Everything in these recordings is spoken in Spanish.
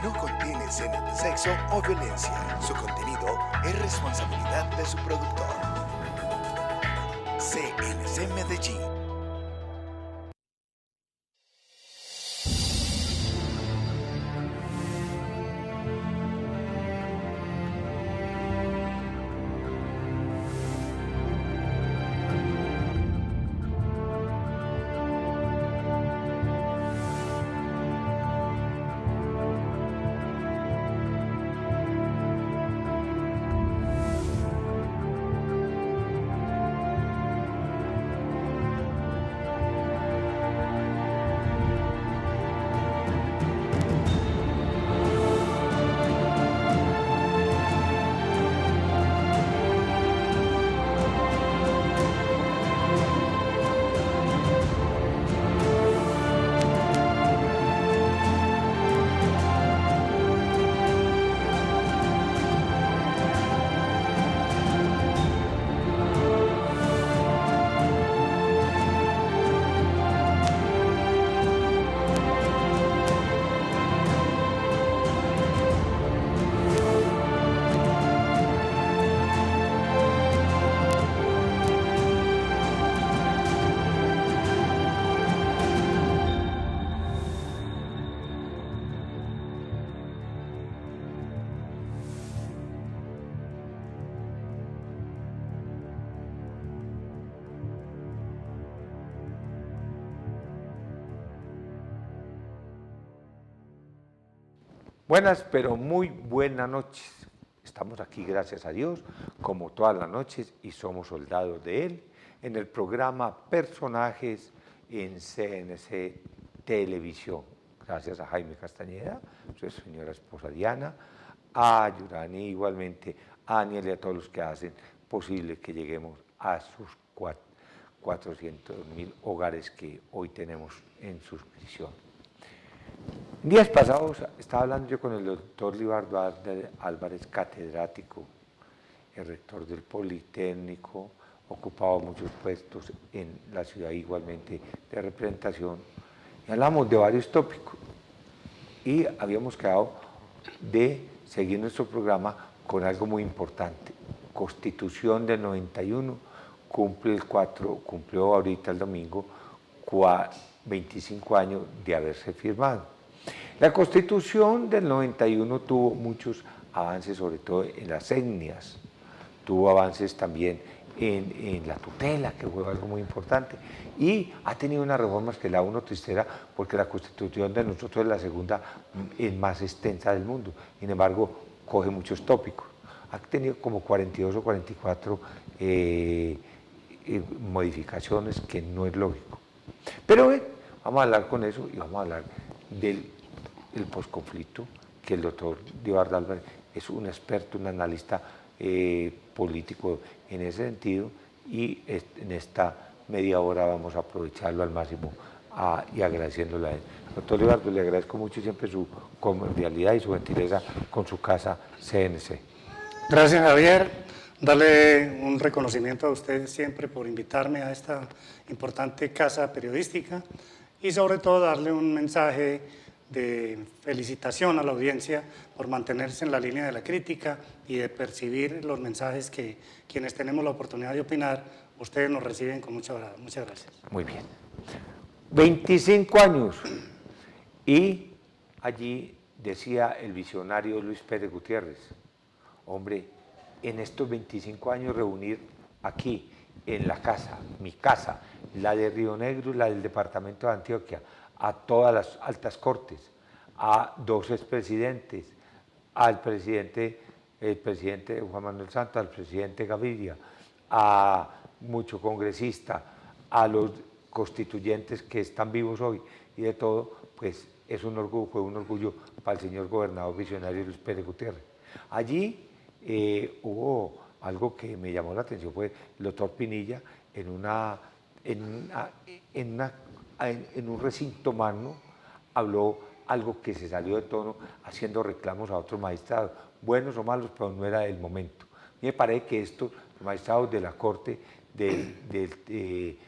no contiene escenas de sexo o violencia. Su contenido es responsabilidad de su productor. CNC Medellín. Buenas, pero muy buenas noches. Estamos aquí, gracias a Dios, como todas las noches, y somos soldados de Él, en el programa Personajes en CNC Televisión. Gracias a Jaime Castañeda, su señora esposa Diana, a Yurani igualmente, a Aniel y a todos los que hacen posible que lleguemos a sus 400.000 hogares que hoy tenemos en suscripción. Días pasados estaba hablando yo con el doctor Libardo Álvarez, catedrático, el rector del Politécnico, ocupado muchos puestos en la ciudad igualmente de representación, y hablamos de varios tópicos y habíamos quedado de seguir nuestro programa con algo muy importante. Constitución del 91, cumplió ahorita el domingo 25 años de haberse firmado. La Constitución del 91 tuvo muchos avances, sobre todo en las etnias, tuvo avances también en la tutela, que fue algo muy importante, y ha tenido unas reformas que la uno tristera, porque la Constitución de nosotros es la segunda más extensa del mundo, sin embargo, coge muchos tópicos. Ha tenido como 42 o 44 modificaciones, que no es lógico. Pero vamos a hablar con eso y vamos a hablar del posconflicto, que el doctor Libardo Álvarez es un experto, un analista político en ese sentido, y en esta media hora vamos a aprovecharlo al máximo y agradeciéndole a él. Doctor Libardo, le agradezco mucho siempre su cordialidad y su gentileza con su casa CNC. Gracias, Javier. Darle un reconocimiento a ustedes siempre por invitarme a esta importante casa periodística y sobre todo darle un mensaje de felicitación a la audiencia por mantenerse en la línea de la crítica y de percibir los mensajes que quienes tenemos la oportunidad de opinar, ustedes nos reciben con mucho agrado. Muchas gracias. Muy bien. 25 años, y allí decía el visionario Luis Pérez Gutiérrez, hombre, en estos 25 años reunir aquí, en la casa, mi casa, la de Río Negro y la del departamento de Antioquia, a todas las altas cortes, a dos expresidentes, el presidente Juan Manuel Santos, al presidente Gaviria, a mucho congresista, a los constituyentes que están vivos hoy, y de todo, pues es un orgullo, fue un orgullo para el señor gobernador visionario Luis Pérez Gutiérrez. Allí hubo algo que me llamó la atención, fue el doctor Pinilla en un recinto magno habló algo que se salió de tono, haciendo reclamos a otros magistrados, buenos o malos, pero no era el momento. A mí me parece que estos magistrados de la Corte, del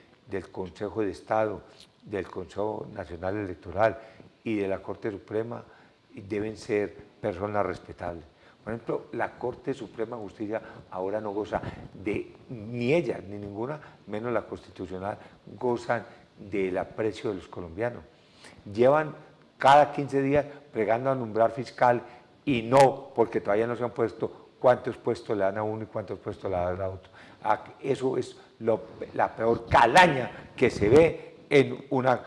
Consejo de Estado, del Consejo Nacional Electoral y de la Corte Suprema y deben ser personas respetables. Por ejemplo, la Corte Suprema de Justicia ahora no goza de, ni ella, ni ninguna, menos la Constitucional, gozan del aprecio de los colombianos. Llevan cada 15 días pregando a nombrar fiscal y no, porque todavía no se han puesto cuántos puestos le dan a uno y cuántos puestos le dan a otro. Eso es la peor calaña que se ve en una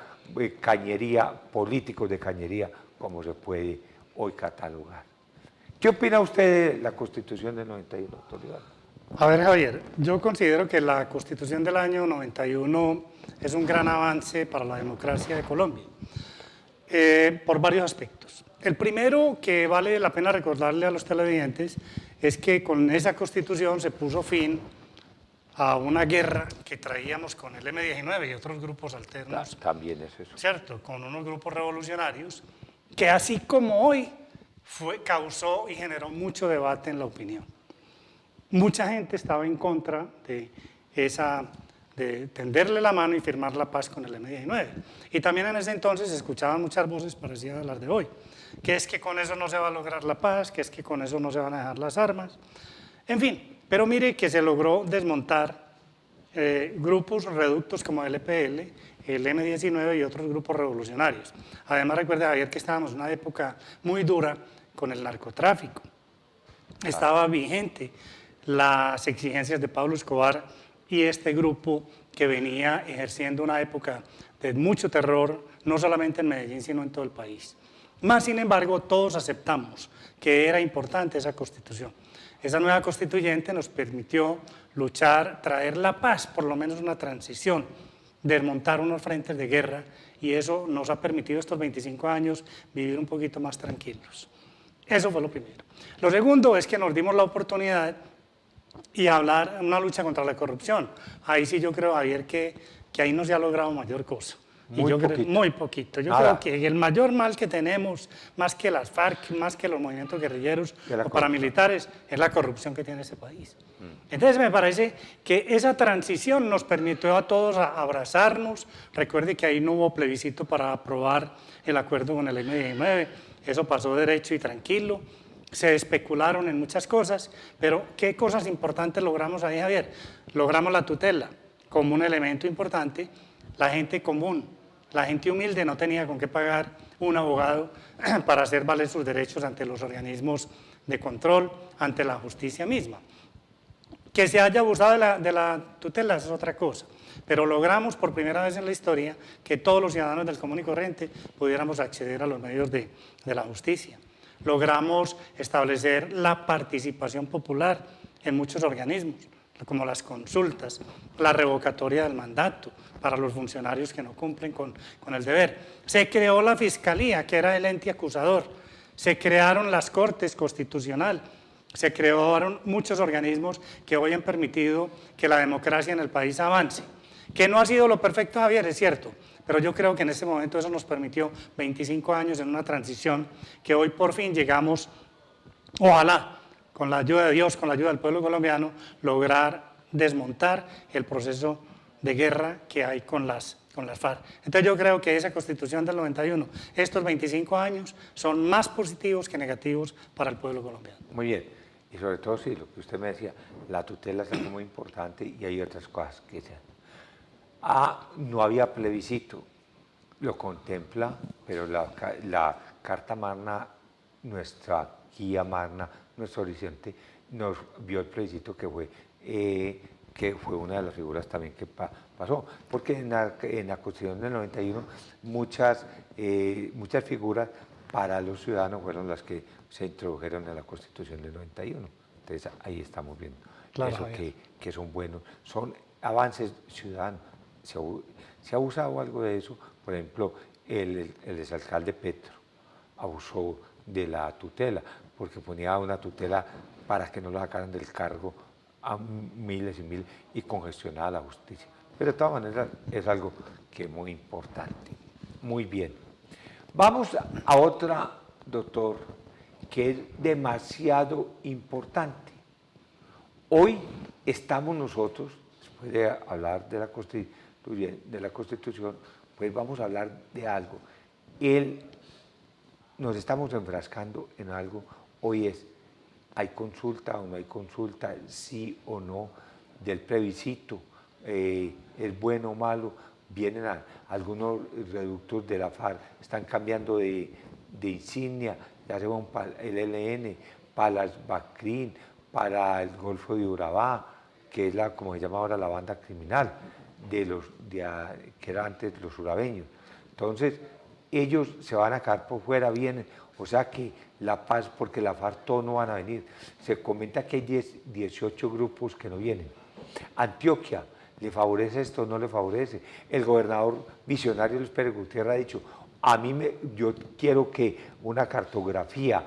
cañería, políticos de cañería, como se puede hoy catalogar. ¿Qué opina usted de la Constitución del 91, doctor Iván? A ver, Javier, yo considero que la Constitución del año 91 es un gran avance para la democracia de Colombia, por varios aspectos. El primero que vale la pena recordarle a los televidentes es que con esa Constitución se puso fin a una guerra que traíamos con el M-19 y otros grupos alternos. También es eso. ¿Cierto? Con unos grupos revolucionarios que así como hoy causó y generó mucho debate en la opinión. Mucha gente estaba en contra de tenderle la mano y firmar la paz con el M-19. Y también en ese entonces se escuchaban muchas voces parecidas a las de hoy, que es que con eso no se va a lograr la paz, que es que con eso no se van a dejar las armas. En fin, pero mire que se logró desmontar grupos reductos como el EPL, el M-19 y otros grupos revolucionarios. Además, recuerde, Javier, que estábamos en una época muy dura con el narcotráfico. Estaba vigente las exigencias de Pablo Escobar y este grupo que venía ejerciendo una época de mucho terror, no solamente en Medellín, sino en todo el país. Más sin embargo, todos aceptamos que era importante esa constitución. Esa nueva constituyente nos permitió luchar, traer la paz, por lo menos una transición, desmontar unos frentes de guerra, y eso nos ha permitido estos 25 años vivir un poquito más tranquilos. Eso fue lo primero. Lo segundo es que nos dimos la oportunidad y hablar una lucha contra la corrupción. Ahí sí yo creo, Javier, que ahí no se ha logrado mayor cosa. Muy poquito. Yo creo que el mayor mal que tenemos, más que las FARC, más que los movimientos guerrilleros o paramilitares, es la corrupción que tiene ese país. Entonces me parece que esa transición nos permitió a todos abrazarnos. Recuerde que ahí no hubo plebiscito para aprobar el acuerdo con el M-19, eso pasó derecho y tranquilo. Se especularon en muchas cosas, pero ¿qué cosas importantes logramos ahí, Javier? Logramos la tutela como un elemento importante. La gente común, la gente humilde no tenía con qué pagar un abogado para hacer valer sus derechos ante los organismos de control, ante la justicia misma. Que se haya abusado de la tutela es otra cosa, pero logramos por primera vez en la historia que todos los ciudadanos del común y corriente pudiéramos acceder a los medios de la justicia. Logramos establecer la participación popular en muchos organismos, como las consultas, la revocatoria del mandato para los funcionarios que no cumplen con el deber. Se creó la Fiscalía, que era el ente acusador. Se crearon las Cortes Constitucional. Se crearon muchos organismos que hoy han permitido que la democracia en el país avance. Que no ha sido lo perfecto, Javier, es cierto, pero yo creo que en ese momento eso nos permitió 25 años en una transición que hoy por fin llegamos, ojalá, con la ayuda de Dios, con la ayuda del pueblo colombiano, lograr desmontar el proceso de guerra que hay con las FARC. Entonces yo creo que esa Constitución del 91, estos 25 años, son más positivos que negativos para el pueblo colombiano. Muy bien, y sobre todo, sí, lo que usted me decía, la tutela es algo muy importante y hay otras cosas que se no había plebiscito, lo contempla, pero la Carta Magna, nuestra guía magna, nuestro horizonte, nos vio el plebiscito que fue una de las figuras también que pasó, porque en la Constitución del 91 muchas figuras para los ciudadanos fueron las que se introdujeron en la Constitución del 91. Entonces ahí estamos viendo claro, eso que son buenos, son avances ciudadanos. Se ha usado algo de eso, por ejemplo, el exalcalde Petro abusó de la tutela, porque ponía una tutela para que no lo sacaran del cargo a miles y miles y congestionaba la justicia. Pero de todas maneras es algo que es muy importante. Muy bien. Vamos a otra, doctor, que es demasiado importante. Hoy estamos nosotros, después de hablar de la Constitución, pues vamos a hablar de algo. nos estamos enfrascando en algo. Hoy ¿hay consulta o no hay consulta? ¿Sí o no? Del plebiscito, ¿es bueno o malo? Vienen algunos reductos de la FARC, están cambiando de insignia, ya se van para el ELN, para las Bacrín, para el Golfo de Urabá, que es como se llama ahora la banda criminal, que era antes los urabeños. Entonces, ellos se van a quedar por fuera, vienen, o sea que la paz, porque la FARC todos no van a venir. Se comenta que hay 18 grupos que no vienen. Antioquia, ¿le favorece esto o no le favorece? El gobernador visionario Luis Pérez Gutiérrez ha dicho, yo quiero que una cartografía,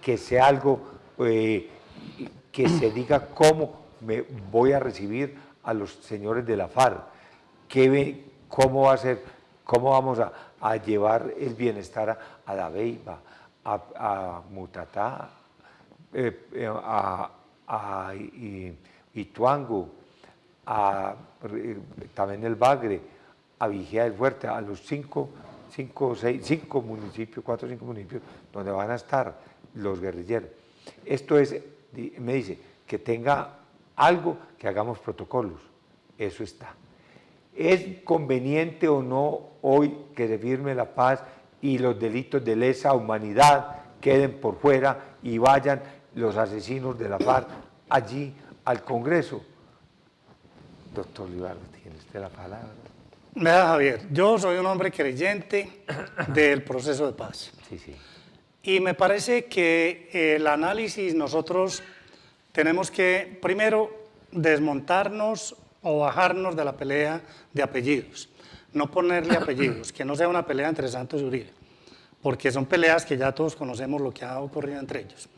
que sea algo que se diga cómo me voy a recibir a los señores de la FARC, cómo va a ser, cómo vamos a llevar el bienestar a Dabeiba, a Mutatá, a Ituango, también el Bagre, a Vigía del Fuerte, a los 4 o 5 municipios donde van a estar los guerrilleros. Esto me dice, que tenga algo, que hagamos protocolos, eso está. ¿Es conveniente o no hoy que se firme la paz y los delitos de lesa humanidad queden por fuera y vayan los asesinos de la FARC allí al Congreso? Doctor Libardo, tiene usted la palabra. Mira, Javier, yo soy un hombre creyente del proceso de paz. Sí, sí. Y me parece que el análisis nosotros tenemos que, primero, desmontarnos o bajarnos de la pelea de apellidos. No ponerle apellidos, que no sea una pelea entre Santos y Uribe, porque son peleas que ya todos conocemos lo que ha ocurrido entre ellos.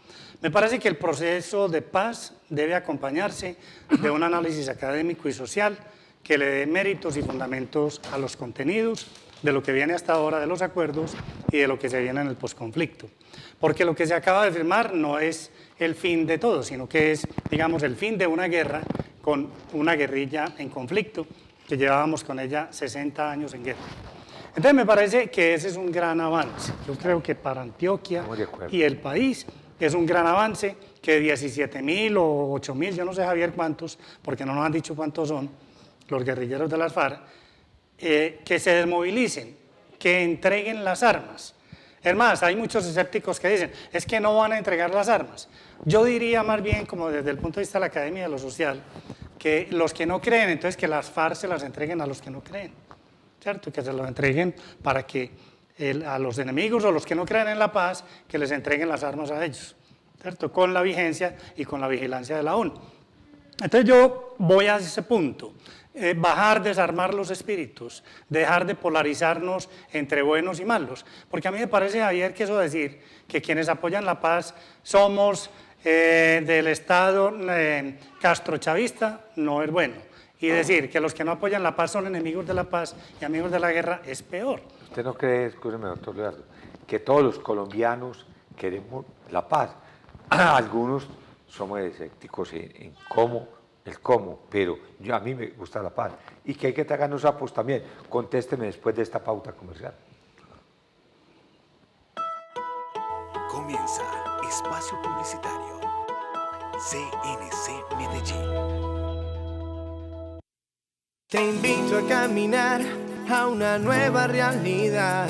Me parece que el proceso de paz debe acompañarse de un análisis académico y social que le dé méritos y fundamentos a los contenidos de lo que viene hasta ahora de los acuerdos y de lo que se viene en el posconflicto. Porque lo que se acaba de firmar no es el fin de todo, sino que es, digamos, el fin de una guerra con una guerrilla en conflicto, que llevábamos con ella 60 años en guerra. Entonces me parece que ese es un gran avance. Yo creo que para Antioquia y el país es un gran avance que 17.000 o 8.000, yo no sé, Javier, cuántos, porque no nos han dicho cuántos son, los guerrilleros de las FARC, que se desmovilicen, que entreguen las armas. Es más, hay muchos escépticos que dicen, es que no van a entregar las armas. Yo diría más bien, como desde el punto de vista de la academia y de lo social, que los que no creen, entonces que las FARC se las entreguen a los que no creen, ¿cierto? Que se las entreguen para que a los enemigos o los que no creen en la paz, que les entreguen las armas a ellos, ¿cierto? Con la vigencia y con la vigilancia de la ONU. Entonces yo voy a ese punto. Bajar, desarmar los espíritus, dejar de polarizarnos entre buenos y malos. Porque a mí me parece, Javier, que eso decir que quienes apoyan la paz somos del Estado castrochavista no es bueno. Y decir que los que no apoyan la paz son enemigos de la paz y amigos de la guerra es peor. ¿Usted no cree, escúcheme, doctor Leonardo, que todos los colombianos queremos la paz? Algunos somos escépticos en cómo, pero a mí me gusta la paz. Y que hay que tragarnos sapos también. Contésteme después de esta pauta comercial. Comienza Espacio Publicitario. CNC Medellín. Te invito a caminar a una nueva realidad.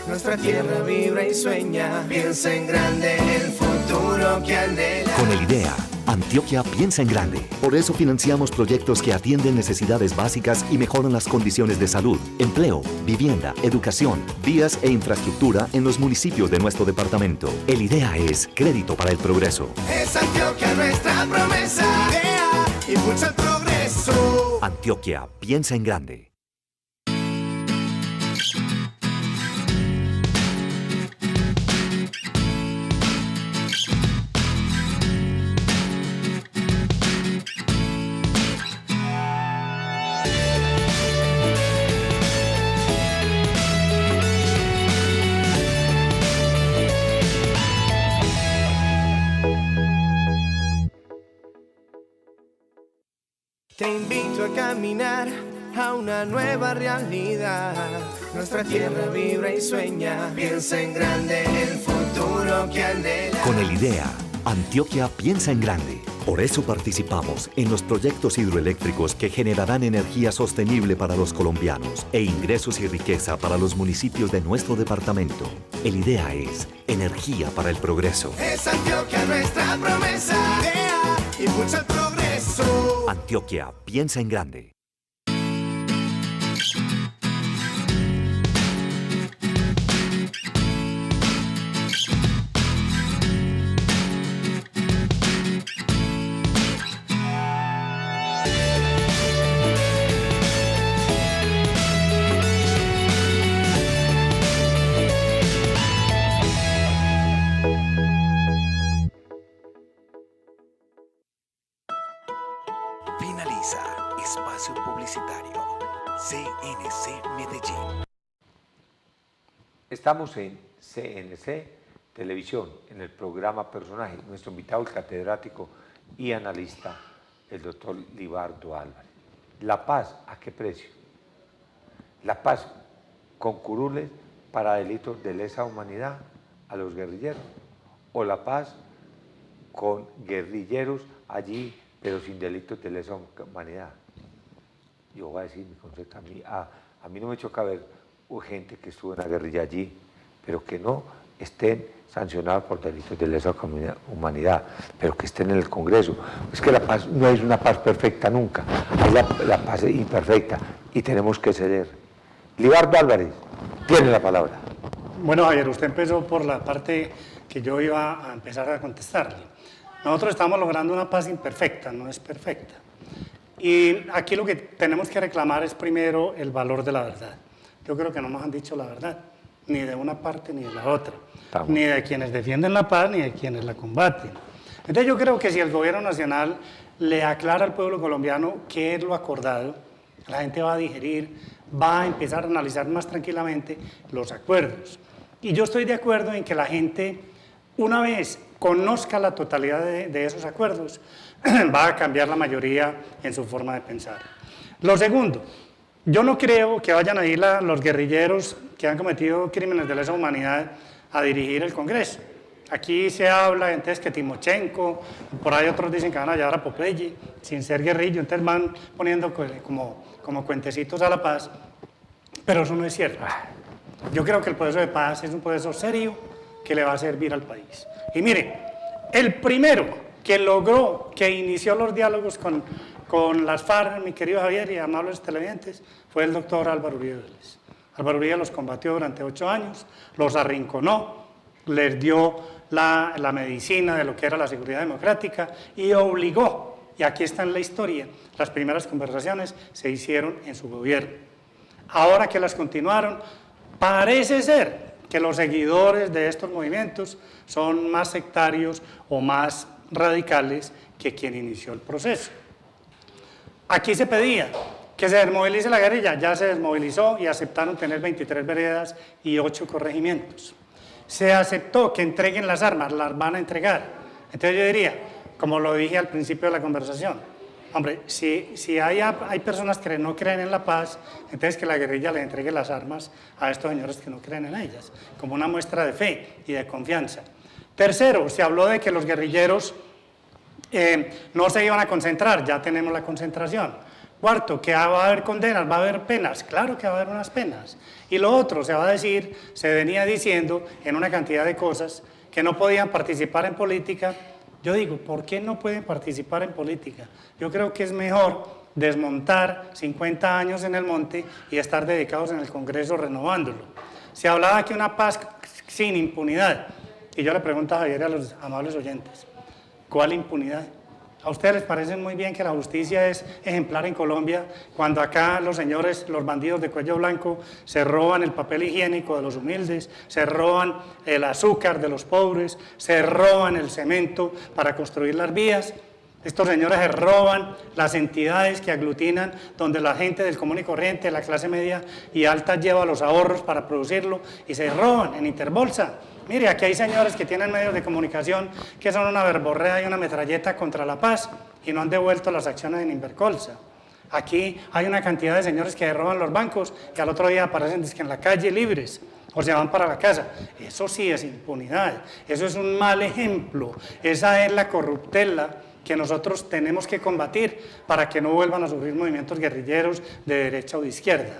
Nuestra tierra vibra y sueña. Piensa en grande el futuro que anhela. Con el IDEA, Antioquia piensa en grande. Por eso financiamos proyectos que atienden necesidades básicas y mejoran las condiciones de salud, empleo, vivienda, educación, vías e infraestructura en los municipios de nuestro departamento. El IDEA es Crédito para el Progreso. Es Antioquia nuestra promesa. IDEA impulsa el progreso. Antioquia piensa en grande. Te invito a caminar a una nueva realidad. Nuestra tierra vibra y sueña, piensa en grande el futuro que anhela. Con el IDEA, Antioquia piensa en grande. Por eso participamos en los proyectos hidroeléctricos que generarán energía sostenible para los colombianos e ingresos y riqueza para los municipios de nuestro departamento. El IDEA es energía para el progreso. Es Antioquia nuestra promesa. IDEA impulsa el progreso. Antioquia piensa en grande. Finaliza espacio publicitario. CNC Medellín. Estamos en CNC Televisión, en el programa Personaje. Nuestro invitado, el catedrático y analista, el doctor Libardo Álvarez. La paz, ¿a qué precio? La paz con curules para delitos de lesa humanidad a los guerrilleros, o la paz con guerrilleros allí, pero sin delitos de lesa humanidad. Yo voy a decir mi concepto, a mí no me choca ver gente que estuvo en la guerrilla allí, pero que no estén sancionados por delitos de lesa humanidad, pero que estén en el Congreso. Es que la paz no es una paz perfecta nunca, es la paz imperfecta y tenemos que ceder. Libardo Álvarez, tiene la palabra. Bueno, Javier, usted empezó por la parte que yo iba a empezar a contestarle. Nosotros estamos logrando una paz imperfecta, no es perfecta. Y aquí lo que tenemos que reclamar es primero el valor de la verdad. Yo creo que no nos han dicho la verdad, ni de una parte ni de la otra, ni de quienes defienden la paz ni de quienes la combaten. Entonces yo creo que si el gobierno nacional le aclara al pueblo colombiano qué es lo acordado, la gente va a digerir, va a empezar a analizar más tranquilamente los acuerdos. Y yo estoy de acuerdo en que la gente, una vez conozca la totalidad de esos acuerdos, va a cambiar la mayoría en su forma de pensar. Lo segundo, yo no creo que vayan a ir los guerrilleros que han cometido crímenes de lesa humanidad a dirigir el Congreso. Aquí se habla entonces que Timochenko, por ahí otros dicen que van a llevar a Popeye, sin ser guerrillo, entonces van poniendo como cuentecitos a la paz, pero eso no es cierto. Yo creo que el proceso de paz es un proceso serio que le va a servir al país. Y mire, el primero que logró, que inició los diálogos con las FARC, mi querido Javier y amables televidentes, fue el doctor Álvaro Uribe Vélez. Álvaro Uribe los combatió durante 8 años, los arrinconó, les dio la medicina de lo que era la seguridad democrática y obligó, y aquí está en la historia, las primeras conversaciones se hicieron en su gobierno. Ahora que las continuaron, parece ser que los seguidores de estos movimientos son más sectarios o más radicales que quien inició el proceso. Aquí se pedía que se desmovilice la guerrilla, ya se desmovilizó y aceptaron tener 23 veredas y 8 corregimientos. Se aceptó que entreguen las armas, las van a entregar. Entonces yo diría, como lo dije al principio de la conversación, hombre, si hay personas que no creen en la paz, entonces que la guerrilla le entregue las armas a estos señores que no creen en ellas, como una muestra de fe y de confianza. Tercero, se habló de que los guerrilleros no se iban a concentrar, ya tenemos la concentración. Cuarto, que va a haber condenas, va a haber penas, claro que va a haber unas penas. Y lo otro, se va a decir, se venía diciendo en una cantidad de cosas que no podían participar en política. Yo digo, ¿por qué no pueden participar en política? Yo creo que es mejor desmontar 50 años en el monte y estar dedicados en el Congreso renovándolo. Se hablaba que una paz sin impunidad. Y yo le pregunto a Javier y a los amables oyentes, ¿cuál impunidad? ¿A ustedes les parece muy bien que la justicia es ejemplar en Colombia cuando acá los señores, los bandidos de cuello blanco, se roban el papel higiénico de los humildes, se roban el azúcar de los pobres, se roban el cemento para construir las vías? Estos señores se roban las entidades que aglutinan donde la gente del común y corriente, la clase media y alta lleva los ahorros para producirlo y se roban en Interbolsa. Mire, aquí hay señores que tienen medios de comunicación que son una verborrea y una metralleta contra la paz y no han devuelto las acciones en Invercolsa. Aquí hay una cantidad de señores que roban los bancos y al otro día aparecen en la calle libres o se van para la casa. Eso sí es impunidad, eso es un mal ejemplo, esa es la corruptela que nosotros tenemos que combatir para que no vuelvan a sufrir movimientos guerrilleros de derecha o de izquierda.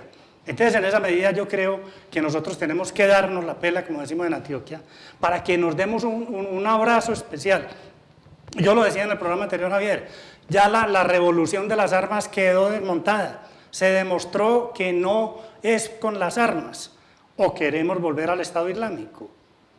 Entonces, en esa medida yo creo que nosotros tenemos que darnos la pela, como decimos en Antioquia, para que nos demos un abrazo especial. Yo lo decía en el programa anterior, Javier, ya la revolución de las armas quedó desmontada. Se demostró que no es con las armas. ¿O queremos volver al Estado Islámico?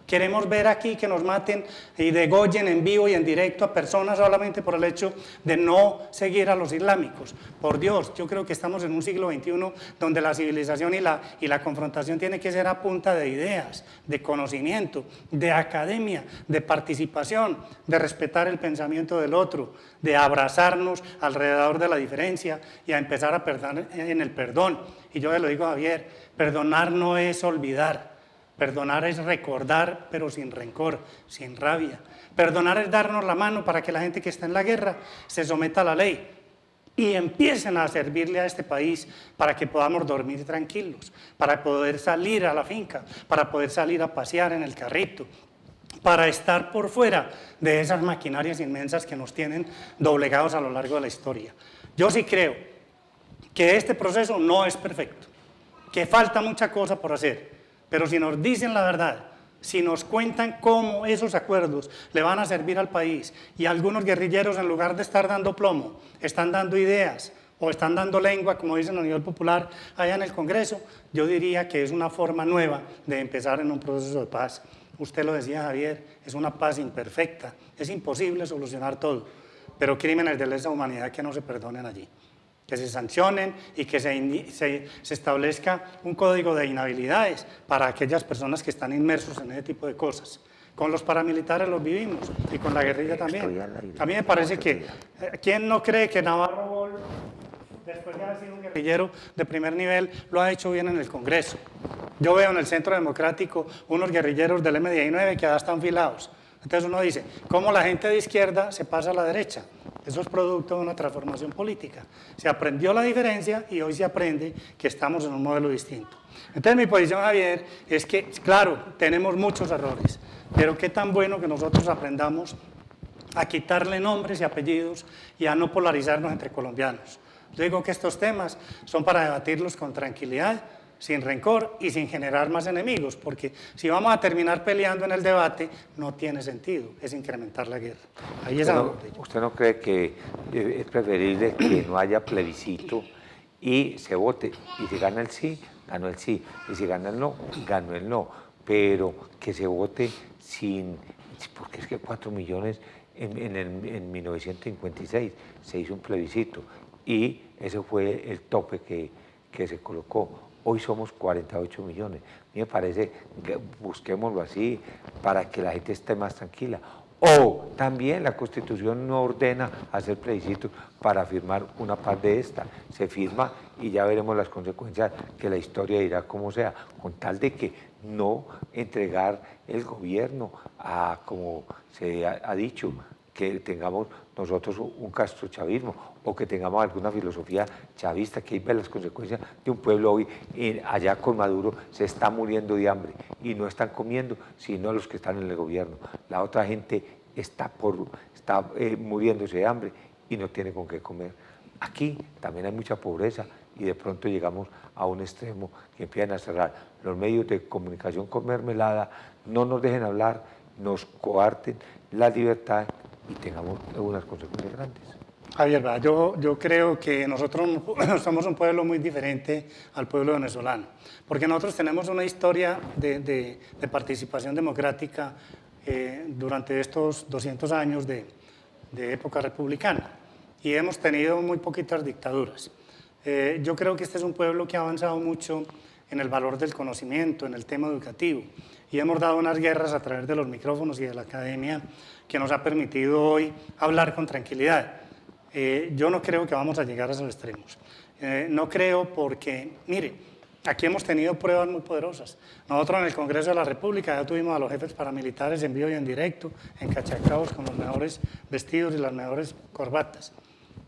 Queremos ver aquí que nos maten y degollen en vivo y en directo a personas solamente por el hecho de no seguir a los islámicos. Por Dios, yo creo que estamos en un siglo XXI donde la civilización y la confrontación tiene que ser a punta de ideas, de conocimiento, de academia, de participación, de respetar el pensamiento del otro, de abrazarnos alrededor de la diferencia y a empezar a perdonar en el perdón. Y yo le lo digo a Javier, perdonar no es olvidar. Perdonar es recordar, pero sin rencor, sin rabia. Perdonar es darnos la mano para que la gente que está en la guerra se someta a la ley y empiecen a servirle a este país para que podamos dormir tranquilos, para poder salir a la finca, para poder salir a pasear en el carrito, para estar por fuera de esas maquinarias inmensas que nos tienen doblegados a lo largo de la historia. Yo sí creo que este proceso no es perfecto, que falta mucha cosa por hacer. Pero si nos dicen la verdad, si nos cuentan cómo esos acuerdos le van a servir al país y algunos guerrilleros en lugar de estar dando plomo, están dando ideas o están dando lengua, como dicen a nivel popular allá en el Congreso, yo diría que es una forma nueva de empezar en un proceso de paz. Usted lo decía, Javier, es una paz imperfecta, es imposible solucionar todo, pero crímenes de lesa humanidad que no se perdonen allí. Que se sancionen y que se establezca un código de inhabilidades para aquellas personas que están inmersos en ese tipo de cosas. Con los paramilitares los vivimos y con la guerrilla también. A mí me parece que, ¿quién no cree que Navarro Bol, después de haber sido un guerrillero de primer nivel, lo ha hecho bien en el Congreso? Yo veo en el Centro Democrático unos guerrilleros del M-19 que ya están filados. Entonces uno dice, ¿cómo la gente de izquierda se pasa a la derecha? Eso es producto de una transformación política. Se aprendió la diferencia y hoy se aprende que estamos en un modelo distinto. Entonces mi posición, Javier, es que, claro, tenemos muchos errores, pero qué tan bueno que nosotros aprendamos a quitarle nombres y apellidos y a no polarizarnos entre colombianos. Yo digo que estos temas son para debatirlos con tranquilidad, sin rencor y sin generar más enemigos, porque si vamos a terminar peleando en el debate, no tiene sentido, es incrementar la guerra. Ahí es ¿Usted no cree que es preferible que no haya plebiscito y se vote? Y si gana el sí, ganó el sí, y si gana el no, ganó el no, pero que se vote sin, porque es que 4 millones en 1956 se hizo un plebiscito y ese fue el tope que se colocó. Hoy somos 48 millones. A mí me parece que busquémoslo así para que la gente esté más tranquila. O también la Constitución no ordena hacer plebiscitos para firmar una paz de esta. Se firma y ya veremos las consecuencias, que la historia dirá como sea, con tal de que no entregar el gobierno a, como se ha dicho, que tengamos nosotros un castrochavismo o que tengamos alguna filosofía chavista, que ahí ve las consecuencias de un pueblo hoy, allá con Maduro se está muriendo de hambre y no están comiendo sino los que están en el gobierno. La otra gente está muriéndose de hambre y no tiene con qué comer. Aquí también hay mucha pobreza y de pronto llegamos a un extremo que empiezan a cerrar los medios de comunicación con mermelada, no nos dejen hablar, nos coarten la libertad y tengamos unas consecuencias grandes. Javier, yo creo que nosotros somos un pueblo muy diferente al pueblo venezolano, porque nosotros tenemos una historia de participación democrática durante estos 200 años de época republicana y hemos tenido muy poquitas dictaduras. Yo creo que este es un pueblo que ha avanzado mucho en el valor del conocimiento, en el tema educativo, y hemos dado unas guerras a través de los micrófonos y de la academia que nos ha permitido hoy hablar con tranquilidad. Yo no creo que vamos a llegar a esos extremos. No creo porque, mire, aquí hemos tenido pruebas muy poderosas. Nosotros en el Congreso de la República ya tuvimos a los jefes paramilitares en vivo y en directo, encachacados con los mejores vestidos y las mejores corbatas.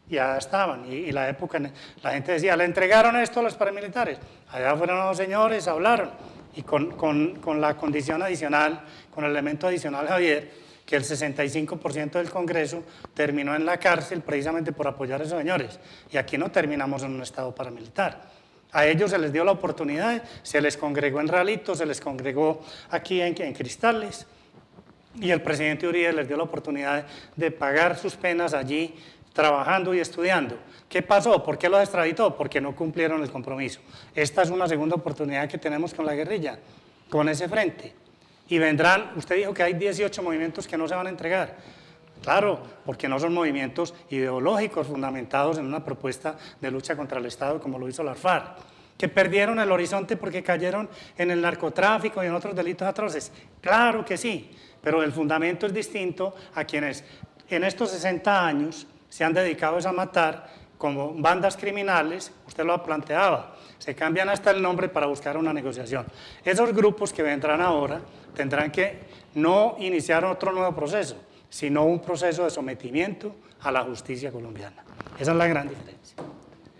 ya estaban, y la época, la gente decía, ¿le entregaron esto a los paramilitares? Allá fueron los señores, hablaron, y con la condición adicional, con el elemento adicional, Javier, que el 65% del Congreso terminó en la cárcel precisamente por apoyar a esos señores, y aquí no terminamos en un estado paramilitar. A ellos se les dio la oportunidad, se les congregó en Ralito, se les congregó aquí en Cristales, y el presidente Uribe les dio la oportunidad de pagar sus penas allí, trabajando y estudiando. ¿Qué pasó? ¿Por qué los extraditó? Porque no cumplieron el compromiso. Esta es una segunda oportunidad que tenemos con la guerrilla, con ese frente. Y vendrán, usted dijo que hay 18 movimientos que no se van a entregar. Claro, porque no son movimientos ideológicos fundamentados en una propuesta de lucha contra el Estado como lo hizo la FARC, que perdieron el horizonte porque cayeron en el narcotráfico y en otros delitos atroces. Claro que sí, pero el fundamento es distinto a quienes en estos 60 años se han dedicado a matar como bandas criminales, usted lo planteaba, se cambian hasta el nombre para buscar una negociación. Esos grupos que vendrán ahora tendrán que no iniciar otro nuevo proceso, sino un proceso de sometimiento a la justicia colombiana. Esa es la gran diferencia.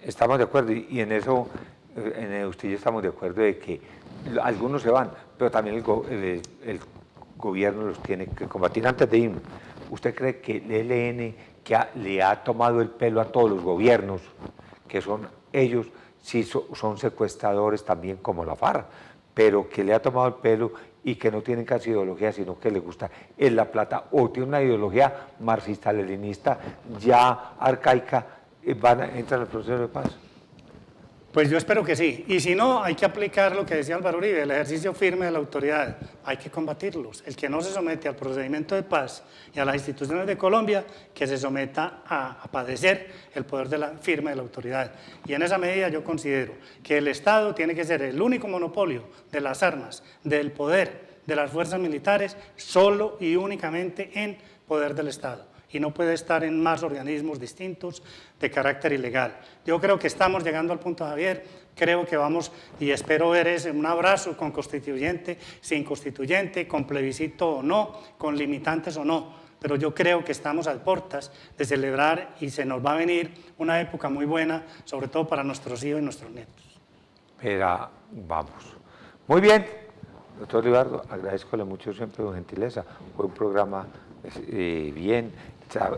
Estamos de acuerdo, y en eso, usted y yo estamos de acuerdo de que algunos se van, pero también el gobierno los tiene que combatir. Antes de irnos, ¿usted cree que el ELN, que le ha tomado el pelo a todos los gobiernos, que son ellos, sí son secuestradores también como la FARC, pero que le ha tomado el pelo y que no tienen casi ideología, sino que les gusta es la plata, o tiene una ideología marxista-leninista ya arcaica, entran al proceso de paz? Pues yo espero que sí, y si no, hay que aplicar lo que decía Álvaro Uribe, el ejercicio firme de la autoridad, hay que combatirlos. El que no se somete al procedimiento de paz y a las instituciones de Colombia, que se someta a padecer el poder firme de la autoridad. Y en esa medida yo considero que el Estado tiene que ser el único monopolio de las armas, del poder, de las fuerzas militares, solo y únicamente en poder del Estado, y no puede estar en más organismos distintos de carácter ilegal. Yo creo que estamos llegando al punto, Javier, creo que vamos, y espero ver ese un abrazo con constituyente, sin constituyente, con plebiscito o no, con limitantes o no, pero yo creo que estamos a puertas de celebrar y se nos va a venir una época muy buena, sobre todo para nuestros hijos y nuestros nietos. Pero vamos. Muy bien, doctor Libardo, agradezco mucho siempre su gentileza, fue un programa bien,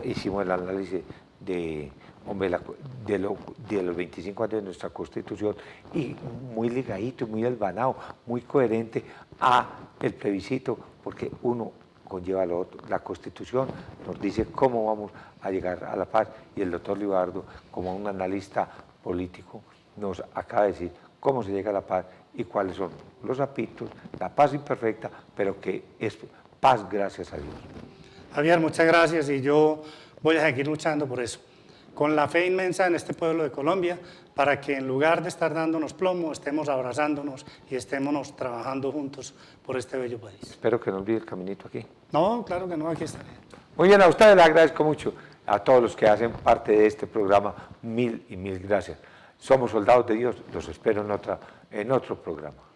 hicimos el análisis de los 25 años de nuestra Constitución y muy ligadito, muy hilvanado, muy coherente a el plebiscito, porque uno conlleva lo otro. La Constitución nos dice cómo vamos a llegar a la paz y el doctor Libardo, como un analista político, nos acaba de decir cómo se llega a la paz y cuáles son los aspectos, la paz imperfecta, pero que es paz gracias a Dios. Javier, muchas gracias, y yo voy a seguir luchando por eso, con la fe inmensa en este pueblo de Colombia, para que en lugar de estar dándonos plomo, estemos abrazándonos y estemos trabajando juntos por este bello país. Espero que no olvide el caminito aquí. No, claro que no, aquí estaré. Muy bien, a ustedes les agradezco mucho, a todos los que hacen parte de este programa, mil y mil gracias. Somos soldados de Dios, los espero en otro programa.